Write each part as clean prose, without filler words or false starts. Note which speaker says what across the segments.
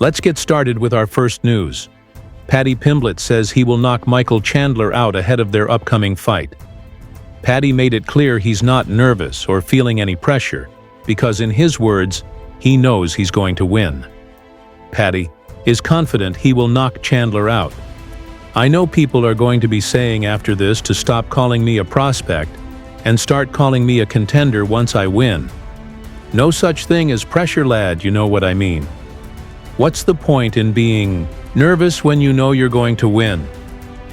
Speaker 1: Let's get started with our first news. Paddy Pimblett says he will knock Michael Chandler out ahead of their upcoming fight. Paddy made it clear he's not nervous or feeling any pressure, because in his words, he knows he's going to win. Paddy is confident he will knock Chandler out. I know people are going to be saying after this to stop calling me a prospect and start calling me a contender once I win. No such thing as pressure, lad, you know what I mean. What's the point in being nervous when you know you're going to win?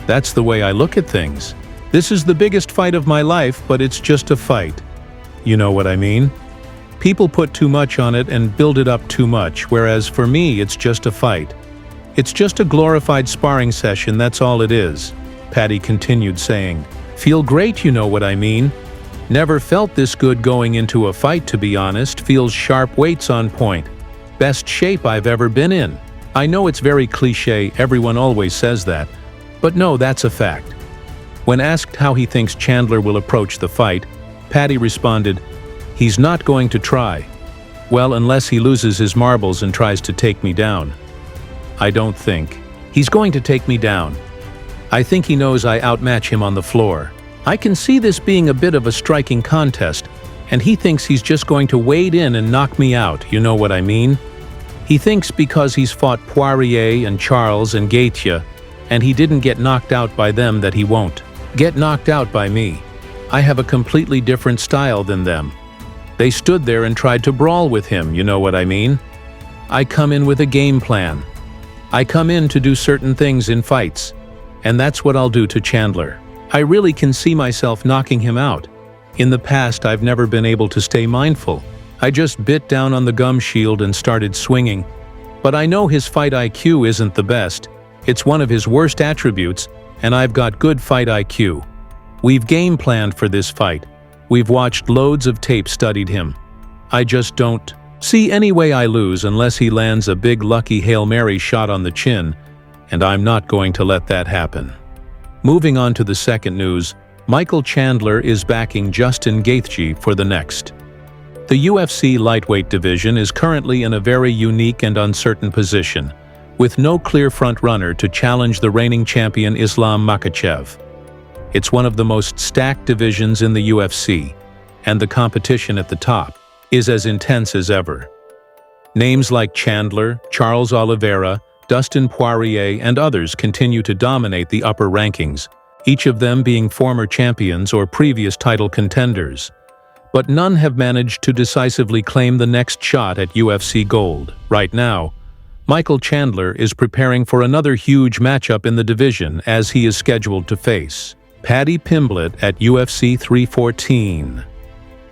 Speaker 1: That's the way I look at things. This is the biggest fight of my life, but it's just a fight. You know what I mean? People put too much on it and build it up too much, whereas for me it's just a fight. It's just a glorified sparring session, that's all it is. Paddy continued saying, "Feel great, you know what I mean. Never felt this good going into a fight, to be honest. Feels sharp, weights on point. Best shape I've ever been in." I know it's very cliche, everyone always says that, but no, that's a fact. When asked how he thinks Chandler will approach the fight, Paddy responded, "He's not going to try. Well, unless he loses his marbles and tries to take me down. I don't think he's going to take me down. I think he knows I outmatch him on the floor. I can see this being a bit of a striking contest, and he thinks he's just going to wade in and knock me out, you know what I mean? He thinks because he's fought Poirier and Charles and Gaethje, and he didn't get knocked out by them, that he won't get knocked out by me. I have a completely different style than them. They stood there and tried to brawl with him, you know what I mean? I come in with a game plan. I come in to do certain things in fights, and that's what I'll do to Chandler. I really can see myself knocking him out. In the past, I've never been able to stay mindful. I just bit down on the gum shield and started swinging. But I know his fight IQ isn't the best. It's one of his worst attributes, and I've got good fight IQ. We've game planned for this fight. We've watched loads of tape, studied him. I just don't see any way I lose unless he lands a big lucky Hail Mary shot on the chin, and I'm not going to let that happen." Moving on to the second news, Michael Chandler is backing Justin Gaethje for the next. The UFC lightweight division is currently in a very unique and uncertain position, with no clear front-runner to challenge the reigning champion Islam Makhachev. It's one of the most stacked divisions in the UFC, and the competition at the top is as intense as ever. Names like Chandler, Charles Oliveira, Dustin Poirier, and others continue to dominate the upper rankings, each of them being former champions or previous title contenders. But none have managed to decisively claim the next shot at UFC gold. Right now, Michael Chandler is preparing for another huge matchup in the division as he is scheduled to face Paddy Pimblett at UFC 314.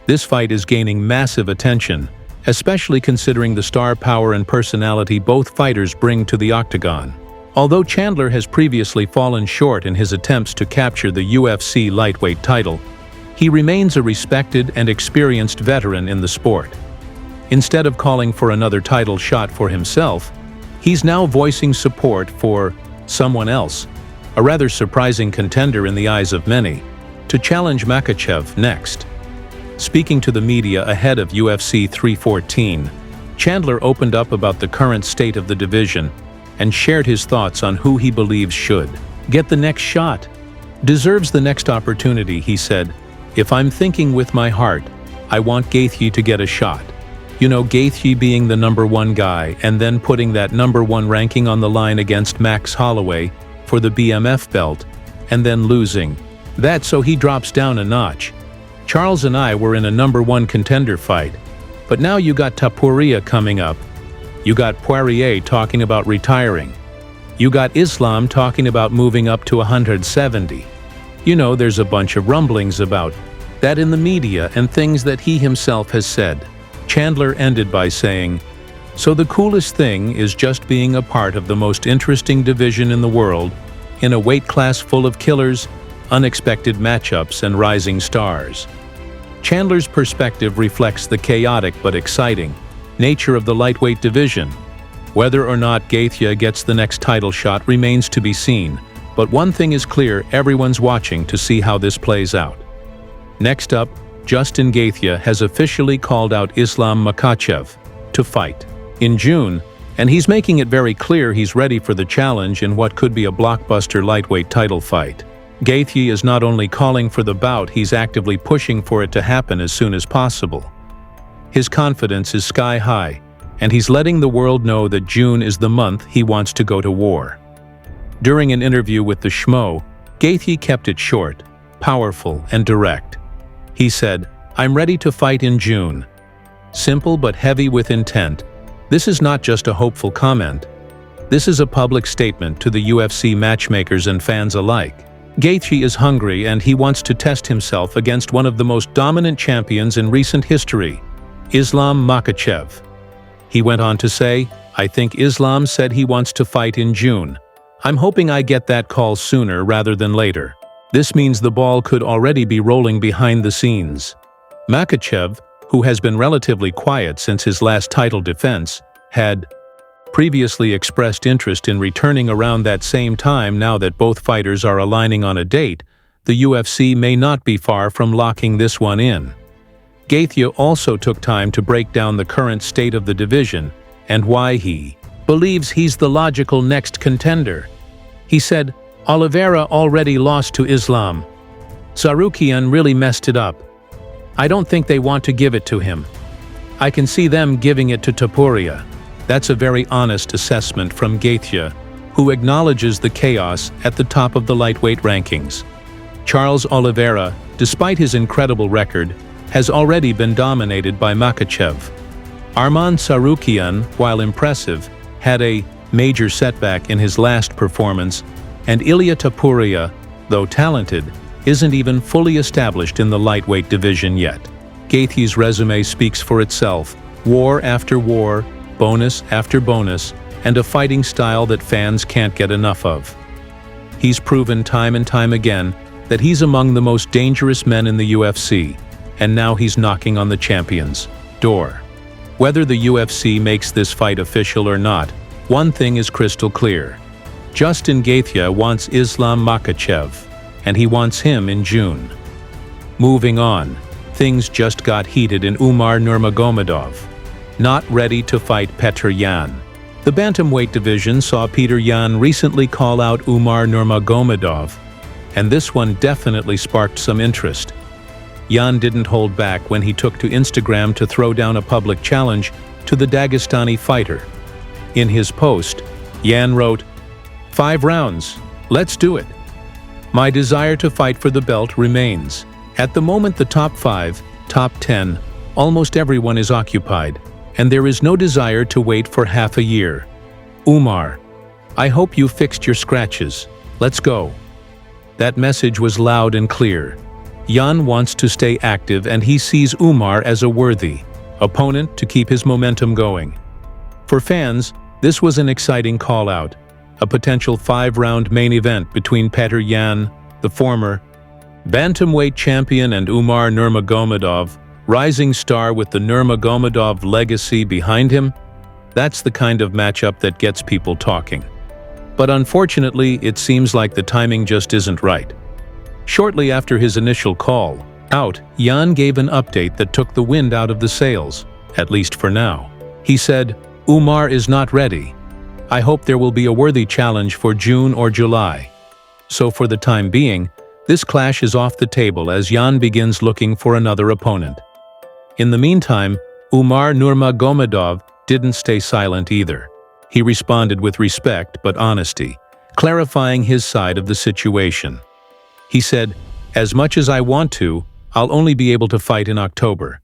Speaker 1: This fight is gaining massive attention, especially considering the star power and personality both fighters bring to the octagon. Although Chandler has previously fallen short in his attempts to capture the UFC lightweight title, he remains a respected and experienced veteran in the sport. Instead of calling for another title shot for himself, he's now voicing support for someone else, a rather surprising contender in the eyes of many, to challenge Makhachev next. Speaking to the media ahead of UFC 314, Chandler opened up about the current state of the division and shared his thoughts on who he believes should get the next shot. Deserves the next opportunity, he said. "If I'm thinking with my heart, I want Gaethje to get a shot. You know, Gaethje being the #1 guy and then putting that #1 ranking on the line against Max Holloway for the BMF belt and then losing that, so he drops down a notch. Charles and I were in a #1 contender fight, but now you got Topuria coming up. You got Poirier talking about retiring. You got Islam talking about moving up to 170. You know, there's a bunch of rumblings about that in the media and things that he himself has said." Chandler ended by saying, "So the coolest thing is just being a part of the most interesting division in the world, in a weight class full of killers, unexpected matchups, and rising stars." Chandler's perspective reflects the chaotic but exciting nature of the lightweight division. Whether or not Gaethje gets the next title shot remains to be seen, but one thing is clear: everyone's watching to see how this plays out. Next up, Justin Gaethje has officially called out Islam Makhachev to fight. In June, And he's making it very clear he's ready for the challenge in what could be a blockbuster lightweight title fight. Gaethje is not only calling for the bout, he's actively pushing for it to happen as soon as possible. His confidence is sky high, and he's letting the world know that June is the month he wants to go to war. During an interview with the Schmo, Gaethje kept it short, powerful, and direct. He said, "I'm ready to fight in June." Simple but heavy with intent. This is not just a hopeful comment. This is a public statement to the UFC matchmakers and fans alike. Gaethje is hungry and he wants to test himself against one of the most dominant champions in recent history, Islam Makhachev. He went on to say, "I think Islam said he wants to fight in June. I'm hoping I get that call sooner rather than later." This means the ball could already be rolling behind the scenes. Makhachev, who has been relatively quiet since his last title defense, had previously expressed interest in returning around that same time. Now that both fighters are aligning on a date, the UFC may not be far from locking this one in. Gaethje also took time to break down the current state of the division and why he believes he's the logical next contender. He said, "Oliveira already lost to Islam. Tsarukyan really messed it up. I don't think they want to give it to him. I can see them giving it to Topuria." That's a very honest assessment from Gaethje, who acknowledges the chaos at the top of the lightweight rankings. Charles Oliveira, despite his incredible record, has already been dominated by Makhachev. Arman Tsarukyan, while impressive, had a major setback in his last performance, and Ilia Topuria, though talented, isn't even fully established in the lightweight division yet. Gaethje's resume speaks for itself: war after war, bonus after bonus, and a fighting style that fans can't get enough of. He's proven time and time again that he's among the most dangerous men in the UFC, and now he's knocking on the champion's door. Whether the UFC makes this fight official or not, one thing is crystal clear. Justin Gaethje wants Islam Makhachev, and he wants him in June. Moving on, things just got heated in Umar Nurmagomedov. Not ready to fight Petr Yan. The bantamweight division saw Petr Yan recently call out Umar Nurmagomedov, and this one definitely sparked some interest. Yan didn't hold back when he took to Instagram to throw down a public challenge to the Dagestani fighter. In his post, Yan wrote, "5 rounds, let's do it. My desire to fight for the belt remains. At the moment the top 5, top 10, almost everyone is occupied, and there is no desire to wait for half a year. Umar, I hope you fixed your scratches. Let's go." That message was loud and clear. Yan wants to stay active and he sees Umar as a worthy opponent to keep his momentum going. For fans, this was an exciting call-out, a potential 5-round main event between Petr Yan, the former bantamweight champion, and Umar Nurmagomedov, rising star with the Nurmagomedov legacy behind him. That's the kind of matchup that gets people talking. But unfortunately, it seems like the timing just isn't right. Shortly after his initial call out, Yan gave an update that took the wind out of the sails, at least for now. He said, "Umar is not ready. I hope there will be a worthy challenge for June or July." So for the time being, this clash is off the table as Yan begins looking for another opponent. In the meantime, Umar Nurmagomedov didn't stay silent either. He responded with respect but honesty, clarifying his side of the situation. He said, "As much as I want to, I'll only be able to fight in October.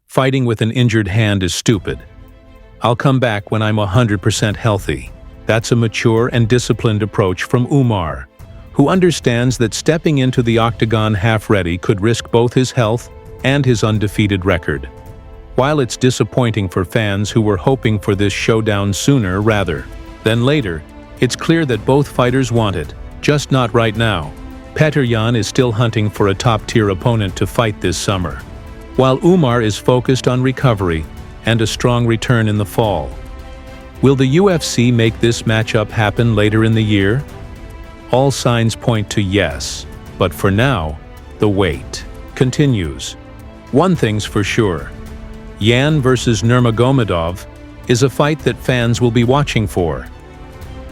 Speaker 1: Fighting with an injured hand is stupid. I'll come back when I'm 100% healthy." That's a mature and disciplined approach from Umar, who understands that stepping into the octagon half-ready could risk both his health and his undefeated record. While it's disappointing for fans who were hoping for this showdown sooner rather than later, it's clear that both fighters want it, just not right now. Petr Yan is still hunting for a top-tier opponent to fight this summer, while Umar is focused on recovery and a strong return in the fall. Will the UFC make this matchup happen later in the year? All signs point to yes, but for now, the wait continues. One thing's for sure: Yan versus Nurmagomedov is a fight that fans will be watching for.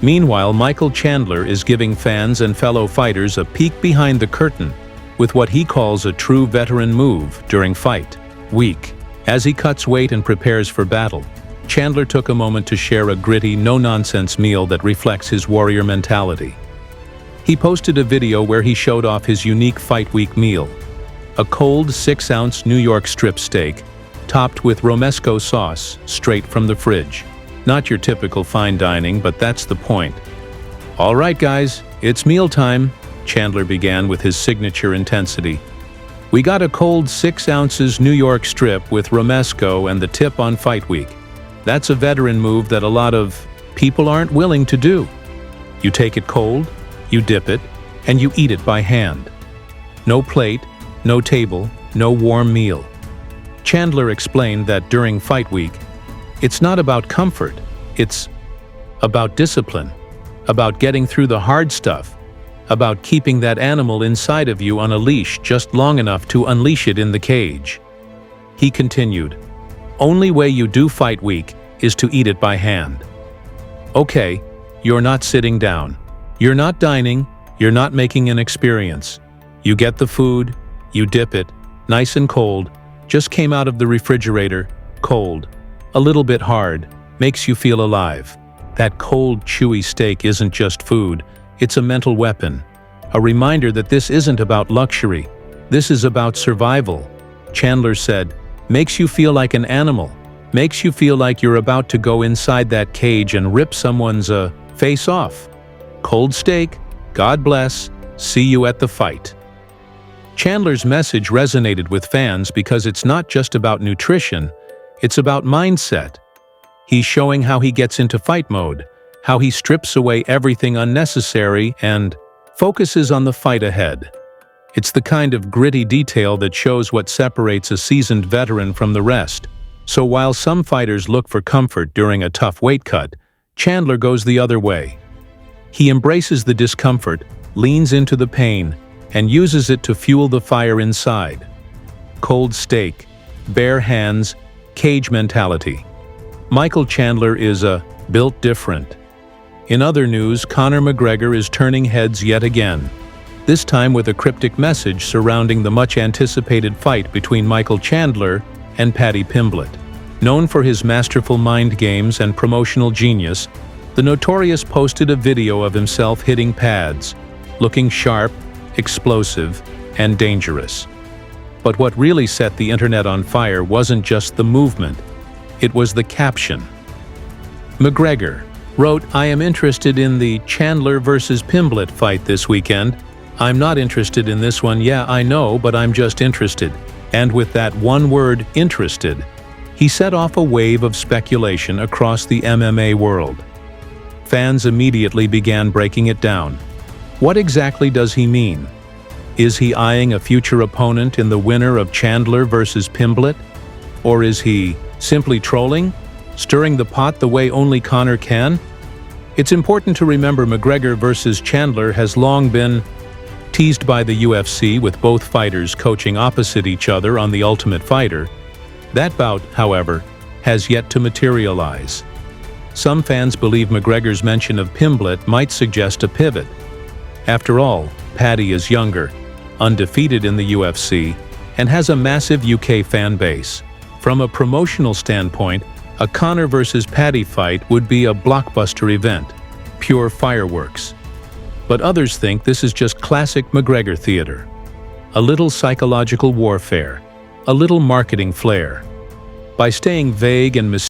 Speaker 1: Meanwhile, Michael Chandler is giving fans and fellow fighters a peek behind the curtain with what he calls a true veteran move during fight week. As he cuts weight and prepares for battle, Chandler took a moment to share a gritty, no-nonsense meal that reflects his warrior mentality. He posted a video where he showed off his unique fight week meal, a cold 6-ounce New York strip steak, topped with romesco sauce straight from the fridge. Not your typical fine dining, but that's the point. "All right, guys, it's mealtime," Chandler began with his signature intensity. "We got a cold 6 ounces New York strip with romesco and the tip on fight week. That's a veteran move that a lot of people aren't willing to do. You take it cold, you dip it, and you eat it by hand. No plate, no table, no warm meal." Chandler explained that during fight week, it's not about comfort, it's about discipline, about getting through the hard stuff, about keeping that animal inside of you on a leash just long enough to unleash it in the cage. He continued, "Only way you do fight week is to eat it by hand. Okay, you're not sitting down. You're not dining, you're not making an experience. You get the food, you dip it, nice and cold, just came out of the refrigerator, cold, a little bit hard, makes you feel alive. That cold, chewy steak isn't just food, it's a mental weapon. A reminder that this isn't about luxury, this is about survival." Chandler said, "Makes you feel like an animal, makes you feel like you're about to go inside that cage and rip someone's face off. Cold steak, God bless, see you at the fight." Chandler's message resonated with fans because it's not just about nutrition, it's about mindset. He's showing how he gets into fight mode, how he strips away everything unnecessary and focuses on the fight ahead. It's the kind of gritty detail that shows what separates a seasoned veteran from the rest. So while some fighters look for comfort during a tough weight cut, Chandler goes the other way. He embraces the discomfort, leans into the pain, and uses it to fuel the fire inside. Cold steak, bare hands, cage mentality. Michael Chandler is built different. In other news, Conor McGregor is turning heads yet again, this time with a cryptic message surrounding the much-anticipated fight between Michael Chandler and Paddy Pimblett. Known for his masterful mind games and promotional genius, the Notorious posted a video of himself hitting pads, looking sharp, explosive, and dangerous. But what really set the internet on fire wasn't just the movement, it was the caption. McGregor wrote, "I am interested in the Chandler versus Pimblett fight this weekend. I'm not interested in this one, yeah, I know, but I'm just interested." And with that one word, interested, he set off a wave of speculation across the MMA world. Fans immediately began breaking it down. What exactly does he mean? Is he eyeing a future opponent in the winner of Chandler versus Pimblett? Or is he simply trolling, stirring the pot the way only Conor can? It's important to remember McGregor versus Chandler has long been teased by the UFC, with both fighters coaching opposite each other on The Ultimate Fighter. That bout, however, has yet to materialize. Some fans believe McGregor's mention of Pimblett might suggest a pivot. After all, Paddy is younger, undefeated in the UFC, and has a massive UK fan base. From a promotional standpoint, a Conor versus Paddy fight would be a blockbuster event, pure fireworks. But others think this is just classic McGregor theater. A little psychological warfare, a little marketing flair. By staying vague and mysterious,